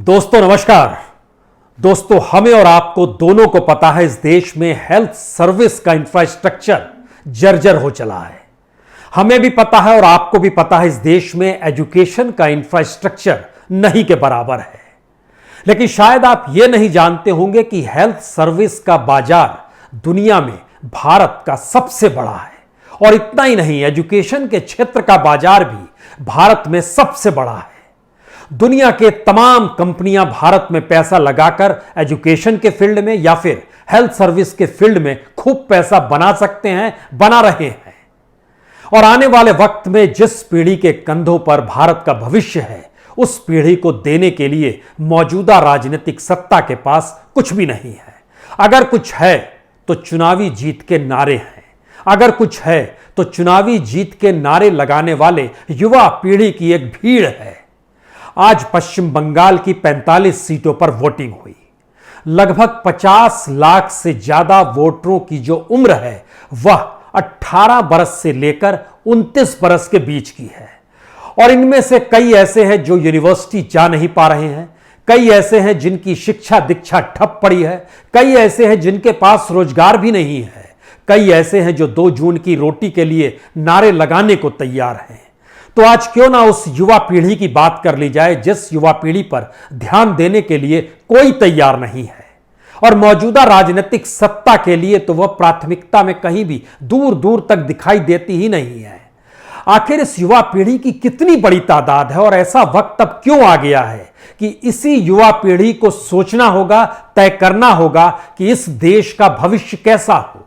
दोस्तों नमस्कार। दोस्तों हमें और आपको दोनों को पता है इस देश में हेल्थ सर्विस का इंफ्रास्ट्रक्चर जर्जर हो चला है। हमें भी पता है और आपको भी पता है इस देश में एजुकेशन का इंफ्रास्ट्रक्चर नहीं के बराबर है। लेकिन शायद आप यह नहीं जानते होंगे कि हेल्थ सर्विस का बाजार दुनिया में भारत का सबसे बड़ा है। और इतना ही नहीं, एजुकेशन के क्षेत्र का बाजार भी भारत में सबसे बड़ा है। दुनिया के तमाम कंपनियां भारत में पैसा लगाकर एजुकेशन के फील्ड में या फिर हेल्थ सर्विस के फील्ड में खूब पैसा बना सकते हैं, बना रहे हैं। और आने वाले वक्त में जिस पीढ़ी के कंधों पर भारत का भविष्य है, उस पीढ़ी को देने के लिए मौजूदा राजनीतिक सत्ता के पास कुछ भी नहीं है। अगर कुछ है तो चुनावी जीत के नारे हैं। अगर कुछ है तो चुनावी जीत के नारे लगाने वाले युवा पीढ़ी की एक भीड़ है। आज पश्चिम बंगाल की 45 सीटों पर वोटिंग हुई। लगभग 50 लाख से ज्यादा वोटरों की जो उम्र है वह 18 बरस से लेकर 29 बरस के बीच की है। और इनमें से कई ऐसे हैं जो यूनिवर्सिटी जा नहीं पा रहे हैं, कई ऐसे हैं जिनकी शिक्षा दीक्षा ठप पड़ी है, कई ऐसे हैं जिनके पास रोजगार भी नहीं है, कई ऐसे हैं जो 2 जून की रोटी के लिए नारे लगाने को तैयार हैं। तो आज क्यों ना उस युवा पीढ़ी की बात कर ली जाए जिस युवा पीढ़ी पर ध्यान देने के लिए कोई तैयार नहीं है। और मौजूदा राजनीतिक सत्ता के लिए तो वह प्राथमिकता में कहीं भी दूर दूर तक दिखाई देती ही नहीं है। आखिर इस युवा पीढ़ी की कितनी बड़ी तादाद है और ऐसा वक्त अब क्यों आ गया है कि इसी युवा पीढ़ी को सोचना होगा, तय करना होगा कि इस देश का भविष्य कैसा हो।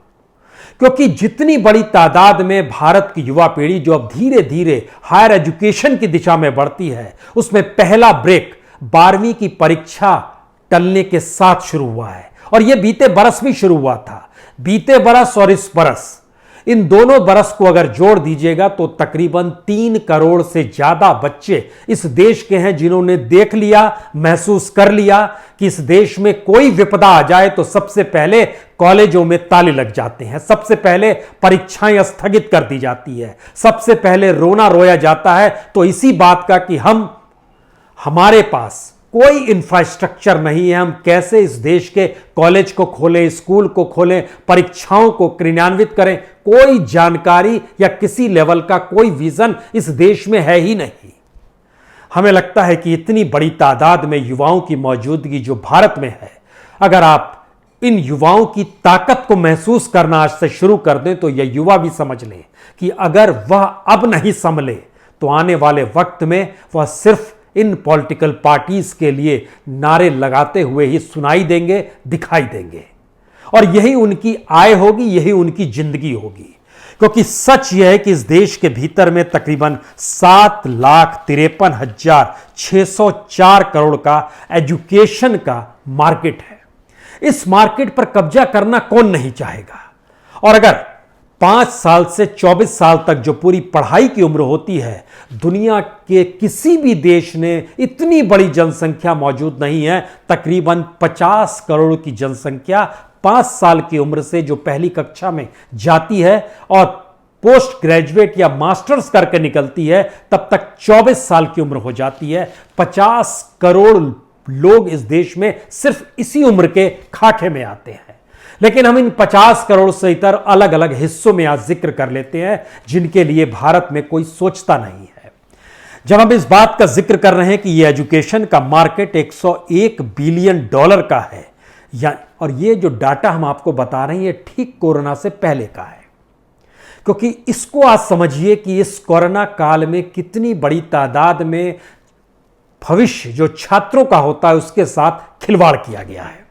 क्योंकि जितनी बड़ी तादाद में भारत की युवा पीढ़ी जो अब धीरे धीरे हायर एजुकेशन की दिशा में बढ़ती है, उसमें पहला ब्रेक 12वीं की परीक्षा टलने के साथ शुरू हुआ है। और यह बीते बरस भी शुरू हुआ था। बीते बरस और इस बरस, इन दोनों बरस को अगर जोड़ दीजिएगा तो तकरीबन 3 करोड़ से ज्यादा बच्चे इस देश के हैं जिन्होंने देख लिया, महसूस कर लिया कि इस देश में कोई विपदा आ जाए तो सबसे पहले कॉलेजों में ताले लग जाते हैं, सबसे पहले परीक्षाएं स्थगित कर दी जाती है, सबसे पहले रोना रोया जाता है तो इसी बात का कि हमारे पास कोई इंफ्रास्ट्रक्चर नहीं है, हम कैसे इस देश के कॉलेज को खोलें, स्कूल को खोलें, परीक्षाओं को क्रियान्वित करें। कोई जानकारी या किसी लेवल का कोई विजन इस देश में है ही नहीं। हमें लगता है कि इतनी बड़ी तादाद में युवाओं की मौजूदगी जो भारत में है, अगर आप इन युवाओं की ताकत को महसूस करना आज से शुरू कर दें तो यह युवा भी समझ लें कि अगर वह अब नहीं संभले तो आने वाले वक्त में वह सिर्फ इन पॉलिटिकल पार्टीज के लिए नारे लगाते हुए ही सुनाई देंगे, दिखाई देंगे। और यही उनकी आय होगी, यही उनकी जिंदगी होगी। क्योंकि सच यह है कि इस देश के भीतर में तकरीबन 7,53,604 करोड़ का एजुकेशन का मार्केट है। इस मार्केट पर कब्जा करना कौन नहीं चाहेगा। और अगर 5 साल से 24 साल तक जो पूरी पढ़ाई की उम्र होती है, दुनिया के किसी भी देश ने इतनी बड़ी जनसंख्या मौजूद नहीं है। तकरीबन 50 करोड़ की जनसंख्या 5 साल की उम्र से जो पहली कक्षा में जाती है और पोस्ट ग्रेजुएट या मास्टर्स करके निकलती है, तब तक 24 साल की उम्र हो जाती है। 50 करोड़ लोग इस देश में सिर्फ इसी उम्र के खाके में आते हैं। लेकिन हम इन 50 करोड़ से इतर अलग अलग हिस्सों में आज जिक्र कर लेते हैं जिनके लिए भारत में कोई सोचता नहीं है। जब हम इस बात का जिक्र कर रहे हैं कि यह एजुकेशन का मार्केट $101 बिलियन का है, और ये जो डाटा हम आपको बता रहे हैं ये ठीक कोरोना से पहले का है। क्योंकि इसको आज समझिए कि इस कोरोना काल में कितनी बड़ी तादाद में भविष्य जो छात्रों का होता है उसके साथ खिलवाड़ किया गया है।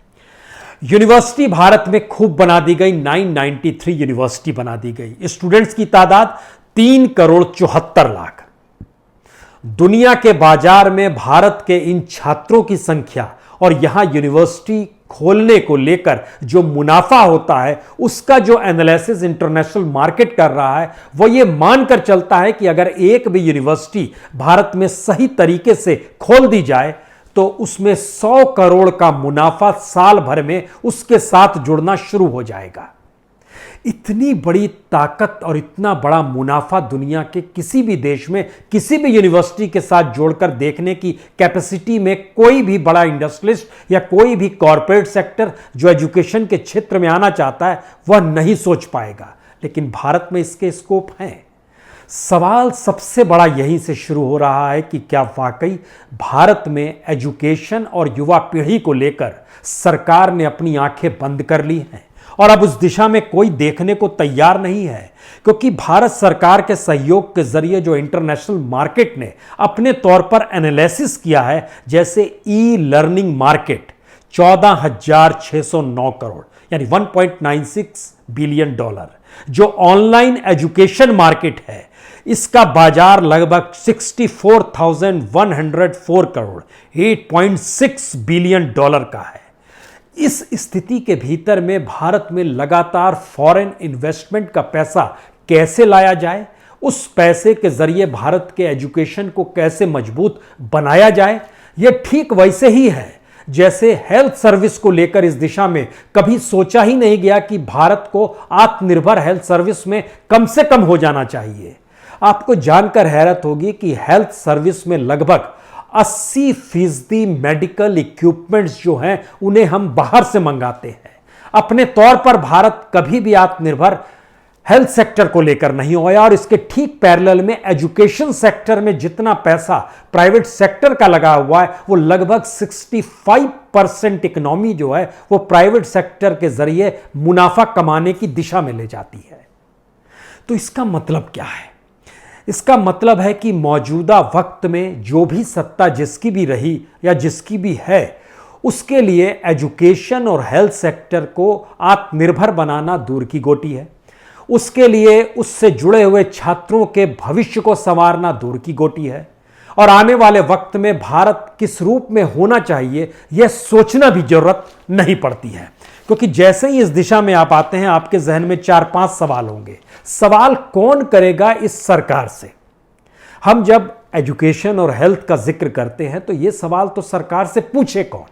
यूनिवर्सिटी भारत में खूब बना दी गई, 993 यूनिवर्सिटी बना दी गई। स्टूडेंट्स की तादाद 3 करोड़ 74 लाख। दुनिया के बाजार में भारत के इन छात्रों की संख्या और यहां यूनिवर्सिटी खोलने को लेकर जो मुनाफा होता है उसका जो एनालिसिस इंटरनेशनल मार्केट कर रहा है वो ये मानकर चलता है कि अगर एक भी यूनिवर्सिटी भारत में सही तरीके से खोल दी जाए तो उसमें 100 करोड़ का मुनाफा साल भर में उसके साथ जुड़ना शुरू हो जाएगा। इतनी बड़ी ताकत और इतना बड़ा मुनाफा दुनिया के किसी भी देश में किसी भी यूनिवर्सिटी के साथ जोड़कर देखने की कैपेसिटी में कोई भी बड़ा इंडस्ट्रियलिस्ट या कोई भी कॉरपोरेट सेक्टर जो एजुकेशन के क्षेत्र में आना चाहता है वह नहीं सोच पाएगा। लेकिन भारत में इसके स्कोप हैं। सवाल सबसे बड़ा यहीं से शुरू हो रहा है कि क्या वाकई भारत में एजुकेशन और युवा पीढ़ी को लेकर सरकार ने अपनी आंखें बंद कर ली हैं और अब उस दिशा में कोई देखने को तैयार नहीं है। क्योंकि भारत सरकार के सहयोग के जरिए जो इंटरनेशनल मार्केट ने अपने तौर पर एनालिसिस किया है, जैसे ई लर्निंग मार्केट 14,609 करोड़ यानी 1.96 बिलियन डॉलर, जो ऑनलाइन एजुकेशन मार्केट है इसका बाजार लगभग 64,104 करोड़ 8.6 बिलियन डॉलर का है। इस स्थिति के भीतर में भारत में लगातार फॉरेन इन्वेस्टमेंट का पैसा कैसे लाया जाए, उस पैसे के जरिए भारत के एजुकेशन को कैसे मजबूत बनाया जाए, यह ठीक वैसे ही है जैसे हेल्थ सर्विस को लेकर इस दिशा में कभी सोचा ही नहीं गया कि भारत को आत्मनिर्भर हेल्थ सर्विस में कम से कम हो जाना चाहिए। आपको जानकर हैरत होगी कि हेल्थ सर्विस में लगभग 80% मेडिकल इक्विपमेंट्स जो हैं उन्हें हम बाहर से मंगाते हैं। अपने तौर पर भारत कभी भी आत्मनिर्भर हेल्थ सेक्टर को लेकर नहीं होया और इसके ठीक पैरेलल में एजुकेशन सेक्टर में जितना पैसा प्राइवेट सेक्टर का लगा हुआ है वो लगभग 65% इकोनॉमी जो है वो प्राइवेट सेक्टर के जरिए मुनाफा कमाने की दिशा में ले जाती है। तो इसका मतलब क्या है? इसका मतलब है कि मौजूदा वक्त में जो भी सत्ता जिसकी भी रही या जिसकी भी है, उसके लिए एजुकेशन और हेल्थ सेक्टर को आत्मनिर्भर बनाना दूर की गोटी है। उसके लिए उससे जुड़े हुए छात्रों के भविष्य को संवारना दूर की गोटी है। और आने वाले वक्त में भारत किस रूप में होना चाहिए यह सोचना भी जरूरत नहीं पड़ती है। क्योंकि जैसे ही इस दिशा में आप आते हैं आपके जहन में 4-5 सवाल होंगे। सवाल कौन करेगा इस सरकार से? हम जब एजुकेशन और हेल्थ का जिक्र करते हैं तो यह सवाल तो सरकार से पूछे कौन?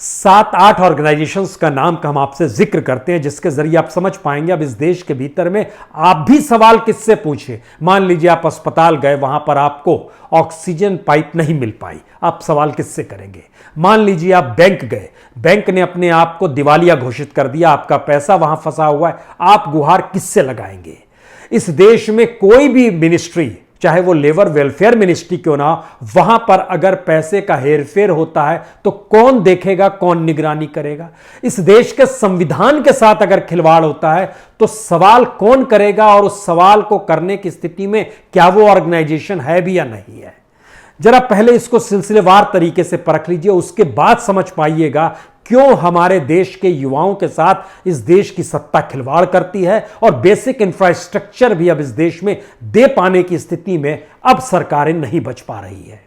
7-8 ऑर्गेनाइजेशंस का नाम का हम आपसे जिक्र करते हैं जिसके जरिए आप समझ पाएंगे अब इस देश के भीतर में आप भी सवाल किससे पूछे। मान लीजिए आप अस्पताल गए, वहां पर आपको ऑक्सीजन पाइप नहीं मिल पाई, आप सवाल किससे करेंगे? मान लीजिए आप बैंक गए, बैंक ने अपने आप को दिवालिया घोषित कर दिया, आपका पैसा वहां फंसा हुआ है, आप गुहार किससे लगाएंगे? इस देश में कोई भी मिनिस्ट्री, चाहे वो लेबर वेलफेयर मिनिस्ट्री क्यों ना हो, वहां पर अगर पैसे का हेरफेर होता है तो कौन देखेगा, कौन निगरानी करेगा? इस देश के संविधान के साथ अगर खिलवाड़ होता है तो सवाल कौन करेगा? और उस सवाल को करने की स्थिति में क्या वो ऑर्गेनाइजेशन है भी या नहीं है? जरा पहले इसको सिलसिलेवार तरीके से परख लीजिए, उसके बाद समझ पाइएगा क्यों हमारे देश के युवाओं के साथ इस देश की सत्ता खिलवाड़ करती है और बेसिक इंफ्रास्ट्रक्चर भी अब इस देश में दे पाने की स्थिति में अब सरकारें नहीं बच पा रही है।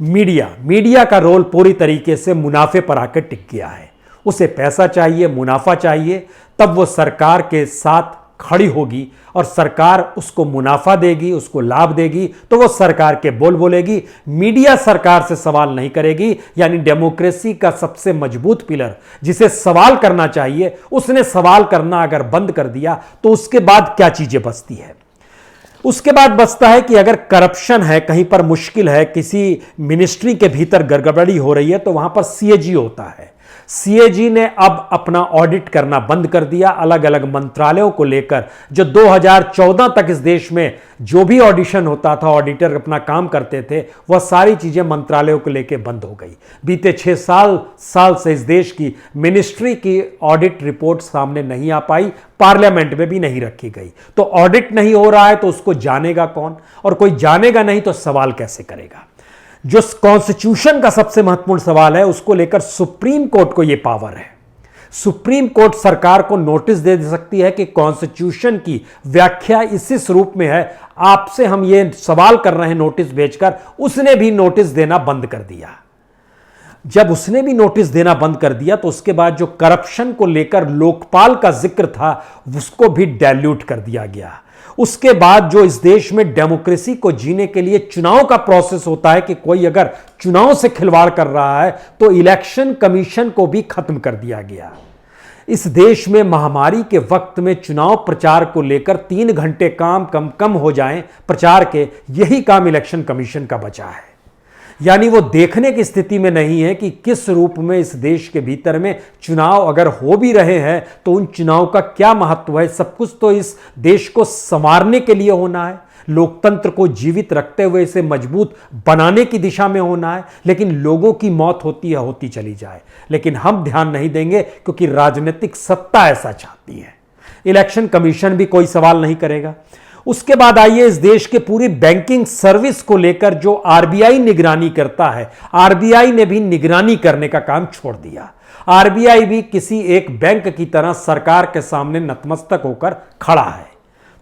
मीडिया का रोल पूरी तरीके से मुनाफे पर आकर टिक गया है। उसे पैसा चाहिए, मुनाफा चाहिए, तब वो सरकार के साथ खड़ी होगी और सरकार उसको मुनाफा देगी, उसको लाभ देगी तो वो सरकार के बोल बोलेगी। मीडिया सरकार से सवाल नहीं करेगी, यानी डेमोक्रेसी का सबसे मजबूत पिलर जिसे सवाल करना चाहिए उसने सवाल करना अगर बंद कर दिया तो उसके बाद क्या चीजें बचती है? उसके बाद बचता है कि अगर करप्शन है, कहीं पर मुश्किल है, किसी मिनिस्ट्री के भीतर गड़बड़ी हो रही है तो वहां पर सीएजी होता है। सीएजी ने अब अपना ऑडिट करना बंद कर दिया अलग अलग मंत्रालयों को लेकर। जो 2014 तक इस देश में जो भी ऑडिशन होता था, ऑडिटर अपना काम करते थे, वह सारी चीजें मंत्रालयों को लेकर बंद हो गई। बीते 6 साल से इस देश की मिनिस्ट्री की ऑडिट रिपोर्ट सामने नहीं आ पाई, पार्लियामेंट में भी नहीं रखी गई। तो ऑडिट नहीं हो रहा है तो उसको जानेगा कौन? और कोई जानेगा नहीं तो सवाल कैसे करेगा? जो कॉन्स्टिट्यूशन का सबसे महत्वपूर्ण सवाल है उसको लेकर सुप्रीम कोर्ट को यह पावर है। सुप्रीम कोर्ट सरकार को नोटिस दे सकती है कि कॉन्स्टिट्यूशन की व्याख्या इसी स्वरूप में है, आपसे हम ये सवाल कर रहे हैं नोटिस भेजकर। उसने भी नोटिस देना बंद कर दिया। जब उसने भी नोटिस देना बंद कर दिया तो उसके बाद जो करप्शन को लेकर लोकपाल का जिक्र था उसको भी डाइल्यूट कर दिया गया। उसके बाद जो इस देश में डेमोक्रेसी को जीने के लिए चुनाव का प्रोसेस होता है कि कोई अगर चुनाव से खिलवाड़ कर रहा है तो इलेक्शन कमीशन को भी खत्म कर दिया गया। इस देश में महामारी के वक्त में चुनाव प्रचार को लेकर 3 घंटे काम कम हो जाएं प्रचार के, यही काम इलेक्शन कमीशन का बचा है। यानी वो देखने की स्थिति में नहीं है कि किस रूप में इस देश के भीतर में चुनाव अगर हो भी रहे हैं तो उन चुनाव का क्या महत्व है। सब कुछ तो इस देश को संवारने के लिए होना है, लोकतंत्र को जीवित रखते हुए इसे मजबूत बनाने की दिशा में होना है। लेकिन लोगों की मौत होती चली जाए, लेकिन हम ध्यान नहीं देंगे क्योंकि राजनीतिक सत्ता ऐसा चाहती है। इलेक्शन कमीशन भी कोई सवाल नहीं करेगा। उसके बाद आइए इस देश के पूरी बैंकिंग सर्विस को लेकर जो आरबीआई निगरानी करता है, आरबीआई ने भी निगरानी करने का काम छोड़ दिया। आरबीआई भी किसी एक बैंक की तरह सरकार के सामने नतमस्तक होकर खड़ा है।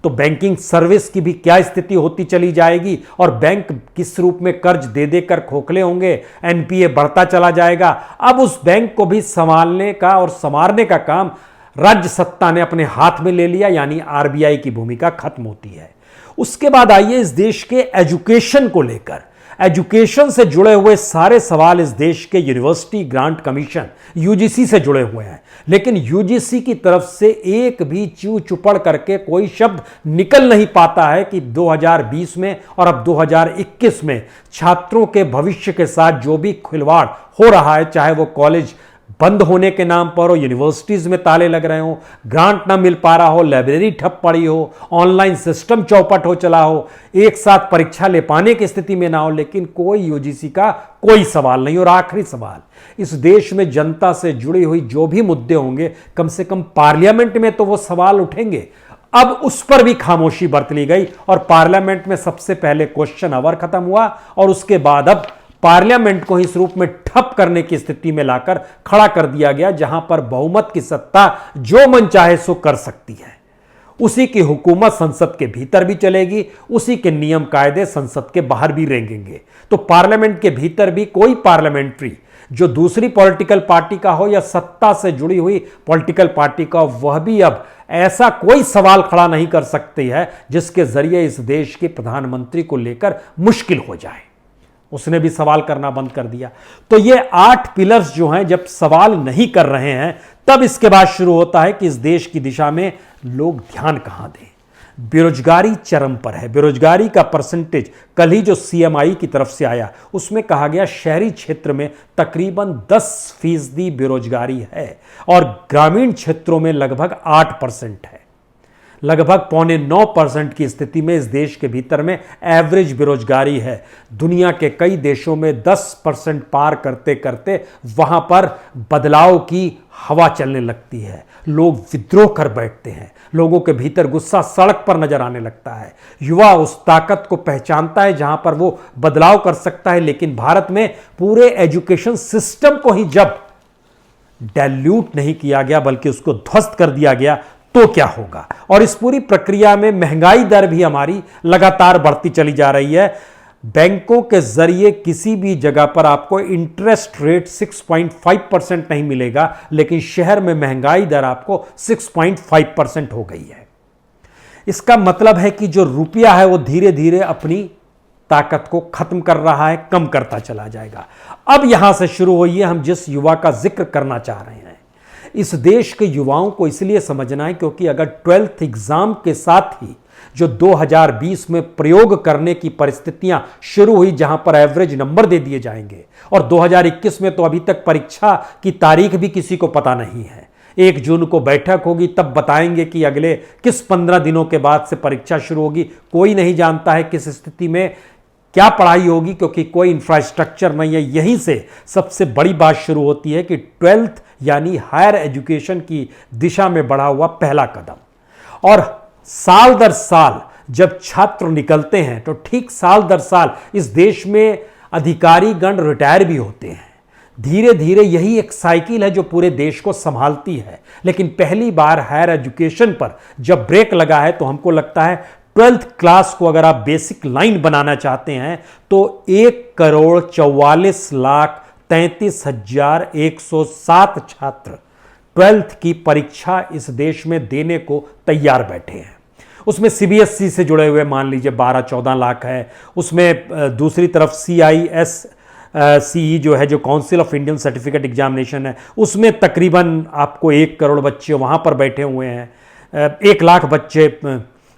तो बैंकिंग सर्विस की भी क्या स्थिति होती चली जाएगी और बैंक किस रूप में कर्ज दे देकर खोखले होंगे, एनपीए बढ़ता चला जाएगा। अब उस बैंक को भी संभालने का और संवारने का काम राज्य सत्ता ने अपने हाथ में ले लिया, यानी आरबीआई की भूमिका खत्म होती है। उसके बाद आइए इस देश के एजुकेशन को लेकर, एजुकेशन से जुड़े हुए सारे सवाल इस देश के यूनिवर्सिटी ग्रांट कमीशन यूजीसी से जुड़े हुए हैं। लेकिन यूजीसी की तरफ से एक भी चू चुपड़ करके कोई शब्द निकल नहीं पाता है कि 2020 में और अब 2021 में छात्रों के भविष्य के साथ जो भी खिलवाड़ हो रहा है, चाहे वो कॉलेज बंद होने के नाम पर हो, यूनिवर्सिटीज में ताले लग रहे हो, ग्रांट ना मिल पा रहा हो, लाइब्रेरी ठप पड़ी हो, ऑनलाइन सिस्टम चौपट हो चला हो, एक साथ परीक्षा ले पाने की स्थिति में ना हो, लेकिन कोई यूजीसी का कोई सवाल नहीं। और आखिरी सवाल, इस देश में जनता से जुड़ी हुई जो भी मुद्दे होंगे, कम से कम पार्लियामेंट में तो वो सवाल उठेंगे। अब उस पर भी खामोशी बरत ली गई और पार्लियामेंट में सबसे पहले क्वेश्चन आवर खत्म हुआ और उसके बाद अब पार्लियामेंट को इस रूप में ठप करने की स्थिति में लाकर खड़ा कर दिया गया, जहां पर बहुमत की सत्ता जो मन चाहे सो कर सकती है। उसी की हुकूमत संसद के भीतर भी चलेगी, उसी के नियम कायदे संसद के बाहर भी रेंगेंगे। तो पार्लियामेंट के भीतर भी कोई पार्लियामेंट्री जो दूसरी पॉलिटिकल पार्टी का हो या सत्ता से जुड़ी हुई पॉलिटिकल पार्टी का, वह भी अब ऐसा कोई सवाल खड़ा नहीं कर सकती है जिसके जरिए इस देश के प्रधानमंत्री को लेकर मुश्किल हो जाए। उसने भी सवाल करना बंद कर दिया। तो ये 8 पिलर्स जो हैं, जब सवाल नहीं कर रहे हैं, तब इसके बाद शुरू होता है कि इस देश की दिशा में लोग ध्यान कहां दें। बेरोजगारी चरम पर है। बेरोजगारी का परसेंटेज कल ही जो सीएमआई की तरफ से आया, उसमें कहा गया शहरी क्षेत्र में तकरीबन 10% बेरोजगारी है और ग्रामीण क्षेत्रों में लगभग 8% है। लगभग 8.9% की स्थिति में इस देश के भीतर में एवरेज बेरोजगारी है। दुनिया के कई देशों में 10% पार करते करते वहां पर बदलाव की हवा चलने लगती है। लोग विद्रोह कर बैठते हैं, लोगों के भीतर गुस्सा सड़क पर नजर आने लगता है। युवा उस ताकत को पहचानता है जहां पर वो बदलाव कर सकता है। लेकिन भारत में पूरे एजुकेशन सिस्टम को ही जब डाइल्यूट नहीं किया गया बल्कि उसको ध्वस्त कर दिया गया, तो क्या होगा। और इस पूरी प्रक्रिया में महंगाई दर भी हमारी लगातार बढ़ती चली जा रही है। बैंकों के जरिए किसी भी जगह पर आपको इंटरेस्ट रेट 6.5% नहीं मिलेगा, लेकिन शहर में महंगाई दर आपको 6.5% हो गई है। इसका मतलब है कि जो रुपया है वो धीरे धीरे अपनी ताकत को खत्म कर रहा है, कम करता चला जाएगा। अब यहां से शुरू हुई है हम जिस युवा का जिक्र करना चाह रहे हैं। इस देश के युवाओं को इसलिए समझना है क्योंकि अगर 12th एग्जाम के साथ ही जो 2020 में प्रयोग करने की परिस्थितियां शुरू हुई, जहां पर एवरेज नंबर दे दिए जाएंगे, और 2021 में तो अभी तक परीक्षा की तारीख भी किसी को पता नहीं है। 1 जून को बैठक होगी, तब बताएंगे कि अगले किस 15 दिनों के बाद से परीक्षा शुरू होगी। कोई नहीं जानता है किस स्थिति में क्या पढ़ाई होगी, क्योंकि कोई इंफ्रास्ट्रक्चर नहीं है। यहीं से सबसे बड़ी बात शुरू होती है कि 12th यानी हायर एजुकेशन की दिशा में बढ़ा हुआ पहला कदम। और साल दर साल जब छात्र निकलते हैं तो ठीक साल दर साल इस देश में अधिकारी गण रिटायर भी होते हैं। धीरे धीरे यही एक साइकिल है जो पूरे देश को संभालती है। लेकिन पहली बार हायर एजुकेशन पर जब ब्रेक लगा है तो हमको लगता है 12th क्लास को अगर आप बेसिक लाइन बनाना चाहते हैं तो 1,44,33,107 छात्र 12th की परीक्षा इस देश में देने को तैयार बैठे हैं। उसमें सीबीएसई से जुड़े हुए मान लीजिए 12-14 लाख है, उसमें दूसरी तरफ CIS CE जो है, जो council of Indian certificate examination है, उसमें तकरीबन आपको 1 करोड़ बच्चे वहाँ पर बैठे हुए हैं, 1 लाख बच्चे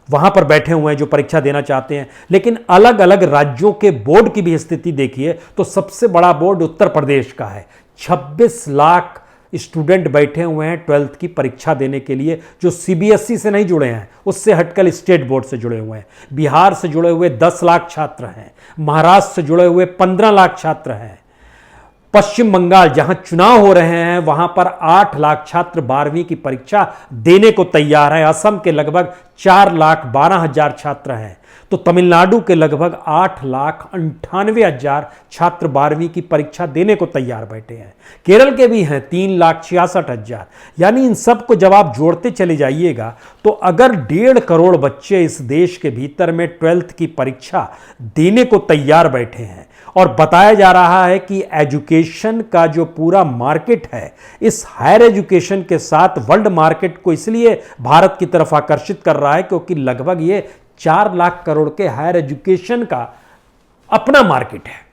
वहाँ पर बैठे हुए हैं जो परीक्षा देना चाहते हैं। लेकिन अलग अलग राज्यों के बोर्ड की भी स्थिति देखिए तो सबसे बड़ा बोर्ड उत्तर प्रदेश का है। 26 लाख स्टूडेंट बैठे हुए हैं 12th की परीक्षा देने के लिए, जो CBSE से नहीं जुड़े हैं, उससे हटकर स्टेट बोर्ड से जुड़े हुए हैं। बिहार से जुड़े हुए 10 लाख छात्र हैं, महाराष्ट्र से जुड़े हुए 15 लाख छात्र हैं, पश्चिम बंगाल जहां चुनाव हो रहे हैं वहां पर 8 लाख छात्र 12वीं की परीक्षा देने को तैयार हैं। असम के लगभग 4,12,000 छात्र हैं, तो तमिलनाडु के लगभग 8,98,000 छात्र 12वीं की परीक्षा देने को तैयार बैठे हैं। केरल के भी हैं 3,66,000। यानी इन सब को जब आप जोड़ते चले जाइएगा तो अगर 1.5 करोड़ बच्चे इस देश के भीतर में 12th की परीक्षा देने को तैयार बैठे हैं, और बताया जा रहा है कि एजुकेशन का जो पूरा मार्केट है, इस हायर एजुकेशन के साथ वर्ल्ड मार्केट को इसलिए भारत की तरफ आकर्षित कर रहा है क्योंकि लगभग ये 4 लाख करोड़ के हायर एजुकेशन का अपना मार्केट है।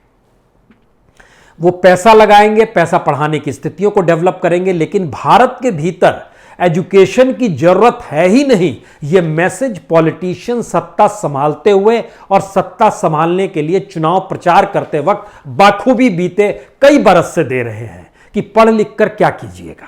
वो पैसा लगाएंगे, पैसा पढ़ाने की स्थितियों को डेवलप करेंगे, लेकिन भारत के भीतर एजुकेशन की जरूरत है ही नहीं। यह मैसेज पॉलिटिशियन सत्ता संभालते हुए और सत्ता संभालने के लिए चुनाव प्रचार करते वक्त बाखूबी बीते कई बरस से दे रहे हैं कि पढ़ लिख कर क्या कीजिएगा,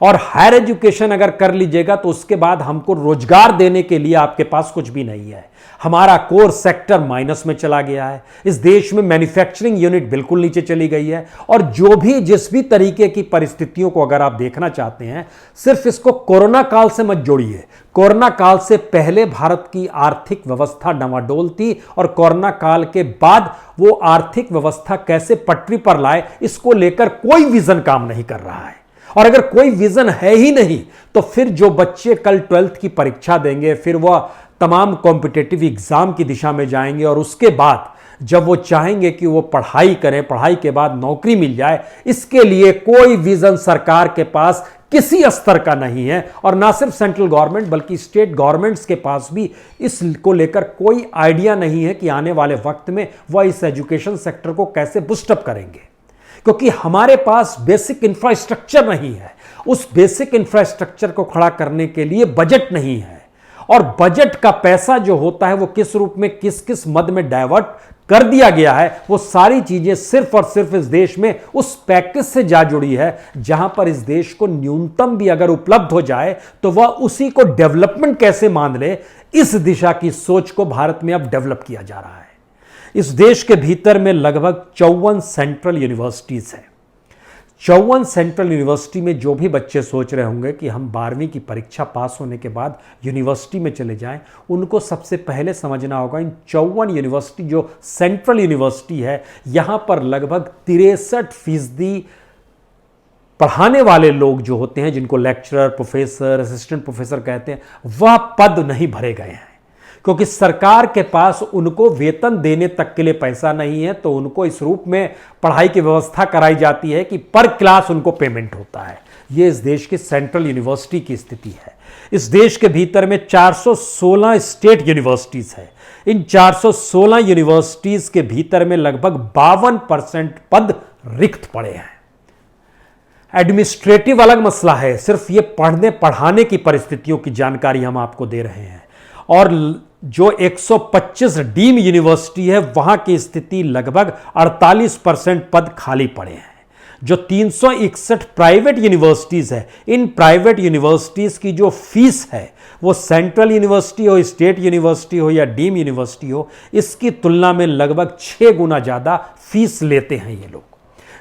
और हायर एजुकेशन अगर कर लीजिएगा तो उसके बाद हमको रोजगार देने के लिए आपके पास कुछ भी नहीं है। हमारा कोर सेक्टर माइनस में चला गया है। इस देश में मैन्युफैक्चरिंग यूनिट बिल्कुल नीचे चली गई है। और जो भी जिस भी तरीके की परिस्थितियों को अगर आप देखना चाहते हैं, सिर्फ इसको कोरोना काल से मत जोड़िए। कोरोना काल से पहले भारत की आर्थिक व्यवस्था डमाडोल थी, और कोरोना काल के बाद वो आर्थिक व्यवस्था कैसे पटरी पर लाए, इसको लेकर कोई विजन काम नहीं कर रहा है। और अगर कोई विजन है ही नहीं तो फिर जो बच्चे कल 12th की परीक्षा देंगे, फिर वह तमाम कॉम्पिटिटिव एग्जाम की दिशा में जाएंगे, और उसके बाद जब वो चाहेंगे कि वो पढ़ाई करें, पढ़ाई के बाद नौकरी मिल जाए, इसके लिए कोई विजन सरकार के पास किसी स्तर का नहीं है। और ना सिर्फ सेंट्रल गवर्नमेंट बल्कि स्टेट गवर्नमेंट्स के पास भी इसको लेकर कोई आइडिया नहीं है कि आने वाले वक्त में वह इस एजुकेशन सेक्टर को कैसे बूस्टअप करेंगे, क्योंकि हमारे पास बेसिक इंफ्रास्ट्रक्चर नहीं है। उस बेसिक इंफ्रास्ट्रक्चर को खड़ा करने के लिए बजट नहीं है, और बजट का पैसा जो होता है वो किस रूप में किस किस मद में डाइवर्ट कर दिया गया है, वो सारी चीजें सिर्फ और सिर्फ इस देश में उस पैकेज से जा जुड़ी है जहां पर इस देश को न्यूनतम भी अगर उपलब्ध हो जाए तो वह उसी को डेवलपमेंट कैसे मान ले, इस दिशा की सोच को भारत में अब डेवलप किया जा रहा है। इस देश के भीतर में लगभग 54 सेंट्रल यूनिवर्सिटीज हैं। 54 सेंट्रल यूनिवर्सिटी में जो भी बच्चे सोच रहे होंगे कि हम 12वीं की परीक्षा पास होने के बाद यूनिवर्सिटी में चले जाएं, उनको सबसे पहले समझना होगा इन 54 यूनिवर्सिटी जो सेंट्रल यूनिवर्सिटी है, यहां पर लगभग 63% पढ़ाने वाले लोग जो होते हैं, जिनको लेक्चरर, प्रोफेसर, असिस्टेंट प्रोफेसर कहते हैं, वह पद नहीं भरे गए हैं, क्योंकि सरकार के पास उनको वेतन देने तक के लिए पैसा नहीं है। तो उनको इस रूप में पढ़ाई की व्यवस्था कराई जाती है कि पर क्लास उनको पेमेंट होता है। यह इस देश की सेंट्रल यूनिवर्सिटी की स्थिति है। इस देश के भीतर में 416 स्टेट यूनिवर्सिटीज है। इन 416 यूनिवर्सिटीज के भीतर में लगभग 52% पद रिक्त पड़े हैं। एडमिनिस्ट्रेटिव अलग मसला है, सिर्फ ये पढ़ने पढ़ाने की परिस्थितियों की जानकारी हम आपको ददे रहे हैं। और जो 125 डीम यूनिवर्सिटी है, वहां की स्थिति लगभग 48% पद खाली पड़े हैं। जो 361 प्राइवेट यूनिवर्सिटीज है, इन प्राइवेट यूनिवर्सिटीज की जो फीस है, वो सेंट्रल यूनिवर्सिटी हो, स्टेट यूनिवर्सिटी हो या डीम यूनिवर्सिटी हो, इसकी तुलना में लगभग 6 गुना ज्यादा फीस लेते हैं ये लोग,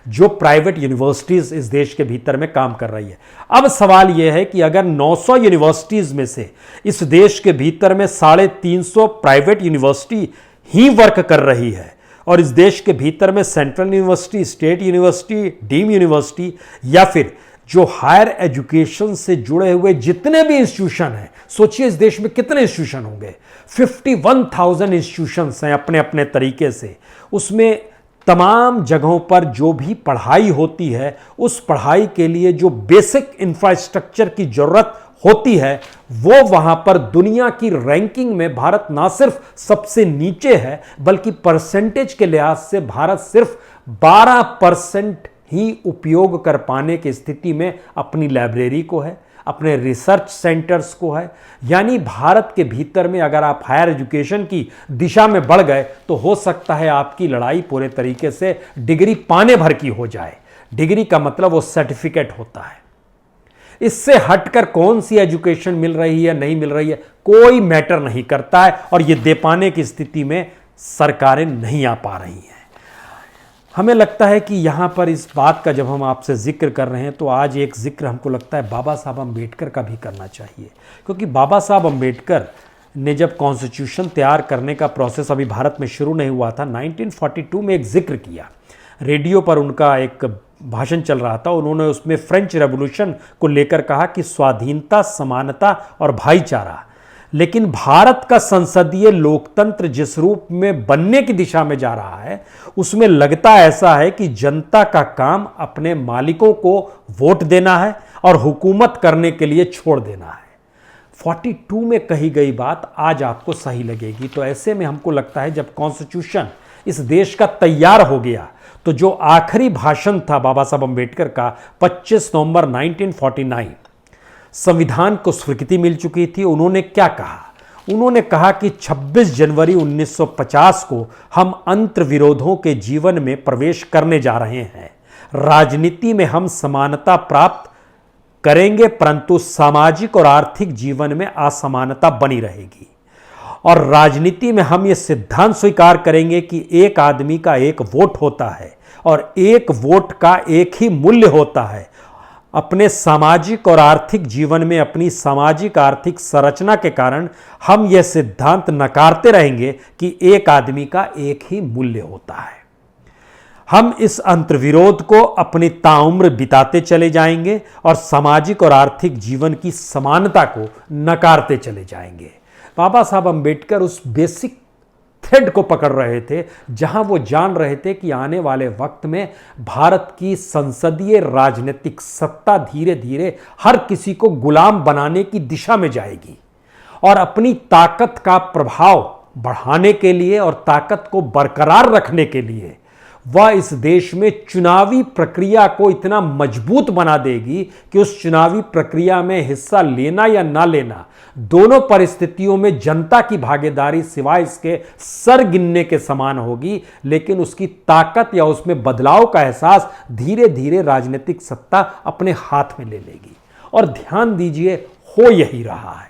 जो प्राइवेट यूनिवर्सिटीज इस देश के भीतर में काम कर रही है। अब सवाल यह है कि अगर 900 यूनिवर्सिटीज में से इस देश के भीतर में 350 प्राइवेट यूनिवर्सिटी ही वर्क कर रही है, और इस देश के भीतर में central university, state university, deem university या फिर जो हायर एजुकेशन से जुड़े हुए जितने भी इंस्टीट्यूशन हैं, सोचिए इस देश में कितने इंस्टीट्यूशन होंगे। 51,000 इंस्टीट्यूशंस हैं अपने अपने तरीके से। उसमें तमाम जगहों पर जो भी पढ़ाई होती है, उस पढ़ाई के लिए जो बेसिक इंफ्रास्ट्रक्चर की जरूरत होती है, वो वहां पर दुनिया की रैंकिंग में भारत ना सिर्फ सबसे नीचे है, बल्कि परसेंटेज के लिहाज से भारत सिर्फ 12% ही उपयोग कर पाने की स्थिति में अपनी लाइब्रेरी को है, अपने रिसर्च सेंटर्स को है। यानी भारत के भीतर में अगर आप हायर एजुकेशन की दिशा में बढ़ गए तो हो सकता है आपकी लड़ाई पूरे तरीके से डिग्री पाने भर की हो जाए। डिग्री का मतलब वो सर्टिफिकेट होता है। इससे हटकर कौन सी एजुकेशन मिल रही है नहीं मिल रही है कोई मैटर नहीं करता है, और ये दे पाने की स्थिति में सरकारें नहीं आ पा रही हैं। हमें लगता है कि यहाँ पर इस बात का जब हम आपसे जिक्र कर रहे हैं तो आज एक जिक्र हमको लगता है बाबा साहब अम्बेडकर का भी करना चाहिए, क्योंकि बाबा साहब अम्बेडकर ने जब कॉन्स्टिट्यूशन तैयार करने का प्रोसेस अभी भारत में शुरू नहीं हुआ था, 1942 में एक जिक्र किया। रेडियो पर उनका एक भाषण चल रहा था, उन्होंने उसमें फ्रेंच रेवोल्यूशन को लेकर कहा कि स्वाधीनता, समानता और भाईचारा। लेकिन भारत का संसदीय लोकतंत्र जिस रूप में बनने की दिशा में जा रहा है, उसमें लगता ऐसा है कि जनता का काम अपने मालिकों को वोट देना है और हुकूमत करने के लिए छोड़ देना है। 42 में कही गई बात आज आपको सही लगेगी। तो ऐसे में हमको लगता है जब कॉन्स्टिट्यूशन इस देश का तैयार हो गया तो जो आखिरी भाषण था बाबा साहब अम्बेडकर का 25 नवंबर 1949, संविधान को स्वीकृति मिल चुकी थी। उन्होंने क्या कहा? उन्होंने कहा कि 26 जनवरी 1950 को हम अंतर्विरोधों के जीवन में प्रवेश करने जा रहे हैं। राजनीति में हम समानता प्राप्त करेंगे, परंतु सामाजिक और आर्थिक जीवन में असमानता बनी रहेगी। और राजनीति में हम ये सिद्धांत स्वीकार करेंगे कि एक आदमी का एक वोट होता है और एक वोट का एक ही मूल्य होता है। अपने सामाजिक और आर्थिक जीवन में अपनी सामाजिक आर्थिक संरचना के कारण हम यह सिद्धांत नकारते रहेंगे कि एक आदमी का एक ही मूल्य होता है। हम इस अंतर्विरोध को अपनी ताउम्र बिताते चले जाएंगे और सामाजिक और आर्थिक जीवन की समानता को नकारते चले जाएंगे। बाबा साहब अम्बेडकर उस बेसिक थ्रेड को पकड़ रहे थे जहां वो जान रहे थे कि आने वाले वक्त में भारत की संसदीय राजनीतिक सत्ता धीरे धीरे हर किसी को गुलाम बनाने की दिशा में जाएगी, और अपनी ताकत का प्रभाव बढ़ाने के लिए और ताकत को बरकरार रखने के लिए वह इस देश में चुनावी प्रक्रिया को इतना मजबूत बना देगी कि उस चुनावी प्रक्रिया में हिस्सा लेना या ना लेना, दोनों परिस्थितियों में जनता की भागीदारी सिवाय इसके सर गिनने के समान होगी। लेकिन उसकी ताकत या उसमें बदलाव का एहसास धीरे धीरे राजनीतिक सत्ता अपने हाथ में ले लेगी। और ध्यान दीजिए, हो यही रहा है।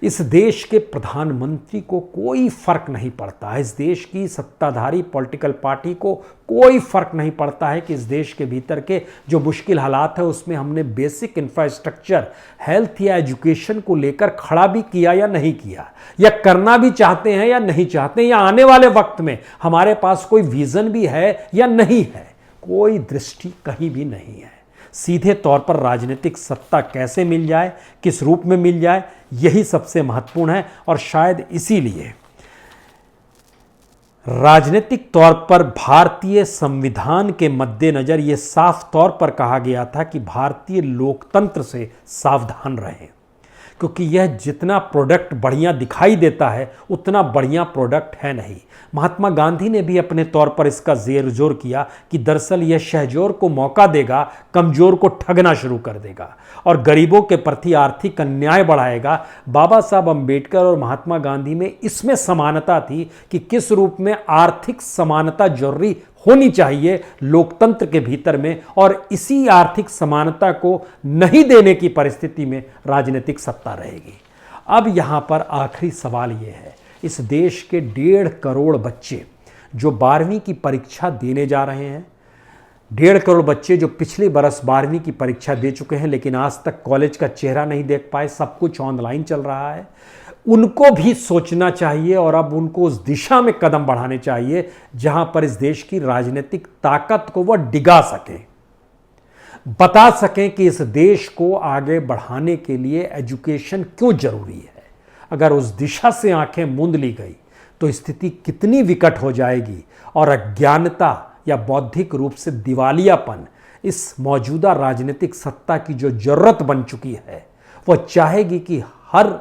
इस देश के प्रधानमंत्री को कोई फर्क नहीं पड़ता है, इस देश की सत्ताधारी पॉलिटिकल पार्टी को कोई फर्क नहीं पड़ता है कि इस देश के भीतर के जो मुश्किल हालात है उसमें हमने बेसिक इंफ्रास्ट्रक्चर, हेल्थ या एजुकेशन को लेकर खड़ा भी किया या नहीं किया, या करना भी चाहते हैं या नहीं चाहते, या आने वाले वक्त में हमारे पास कोई विजन भी है या नहीं है। कोई दृष्टि कहीं भी नहीं है। सीधे तौर पर राजनीतिक सत्ता कैसे मिल जाए, किस रूप में मिल जाए, यही सबसे महत्वपूर्ण है। और शायद इसीलिए राजनीतिक तौर पर भारतीय संविधान के मद्देनजर यह साफ तौर पर कहा गया था कि भारतीय लोकतंत्र से सावधान रहें, क्योंकि यह जितना प्रोडक्ट बढ़िया दिखाई देता है उतना बढ़िया प्रोडक्ट है नहीं। महात्मा गांधी ने भी अपने तौर पर इसका जेर जोर किया कि दरअसल यह शहजोर को मौका देगा, कमजोर को ठगना शुरू कर देगा और गरीबों के प्रति आर्थिक अन्याय बढ़ाएगा। बाबा साहब अम्बेडकर और महात्मा गांधी में इसमें समानता थी कि किस रूप में आर्थिक समानता जरूरी होनी चाहिए लोकतंत्र के भीतर में, और इसी आर्थिक समानता को नहीं देने की परिस्थिति में राजनीतिक सत्ता रहेगी। अब यहां पर आखिरी सवाल यह है, इस देश के 1.5 करोड़ बच्चे जो 12वीं की परीक्षा देने जा रहे हैं, 1.5 करोड़ बच्चे जो पिछले बरस 12वीं की परीक्षा दे चुके हैं लेकिन आज तक कॉलेज का चेहरा नहीं देख पाए, सब कुछ ऑनलाइन चल रहा है, उनको भी सोचना चाहिए और अब उनको उस दिशा में कदम बढ़ाने चाहिए जहां पर इस देश की राजनीतिक ताकत को वह डिगा सकें, बता सकें कि इस देश को आगे बढ़ाने के लिए एजुकेशन क्यों जरूरी है। अगर उस दिशा से आंखें मूंद ली गई तो स्थिति कितनी विकट हो जाएगी और अज्ञानता या बौद्धिक रूप से दिवालियापन इस मौजूदा राजनीतिक सत्ता की जो जरूरत बन चुकी है वो चाहेगी कि हर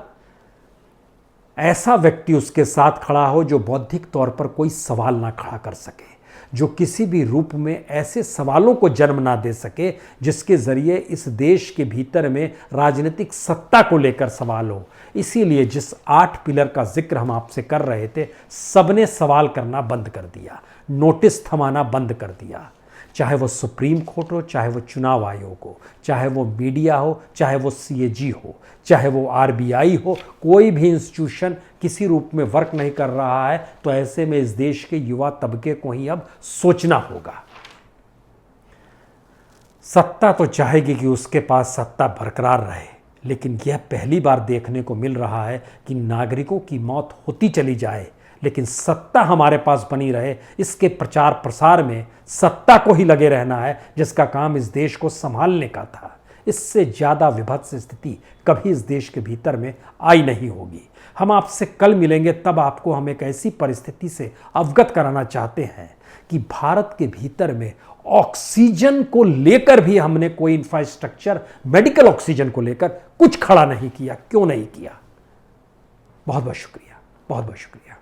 ऐसा व्यक्ति उसके साथ खड़ा हो जो बौद्धिक तौर पर कोई सवाल ना खड़ा कर सके, जो किसी भी रूप में ऐसे सवालों को जन्म ना दे सके जिसके जरिए इस देश के भीतर में राजनीतिक सत्ता को लेकर सवाल हो। इसीलिए जिस 8 पिलर का जिक्र हम आपसे कर रहे थे, सबने सवाल करना बंद कर दिया, नोटिस थमाना बंद कर दिया। चाहे वो सुप्रीम कोर्ट हो, चाहे वो चुनाव आयोग हो, चाहे वो मीडिया हो, चाहे वो CAG हो, चाहे वो RBI हो, कोई भी इंस्टीट्यूशन किसी रूप में वर्क नहीं कर रहा है। तो ऐसे में इस देश के युवा तबके को ही अब सोचना होगा। सत्ता तो चाहेगी कि उसके पास सत्ता बरकरार रहे, लेकिन यह पहली बार देखने को मिल रहा है कि नागरिकों की मौत होती चली जाए लेकिन सत्ता हमारे पास बनी रहे। इसके प्रचार प्रसार में सत्ता को ही लगे रहना है, जिसका काम इस देश को संभालने का था। इससे ज़्यादा विभत्स स्थिति कभी इस देश के भीतर में आई नहीं होगी। हम आपसे कल मिलेंगे, तब आपको हम एक ऐसी परिस्थिति से अवगत कराना चाहते हैं कि भारत के भीतर में ऑक्सीजन को लेकर भी हमने कोई इंफ्रास्ट्रक्चर, मेडिकल ऑक्सीजन को लेकर कुछ खड़ा नहीं किया। क्यों नहीं किया? बहुत बहुत शुक्रिया, बहुत बहुत शुक्रिया।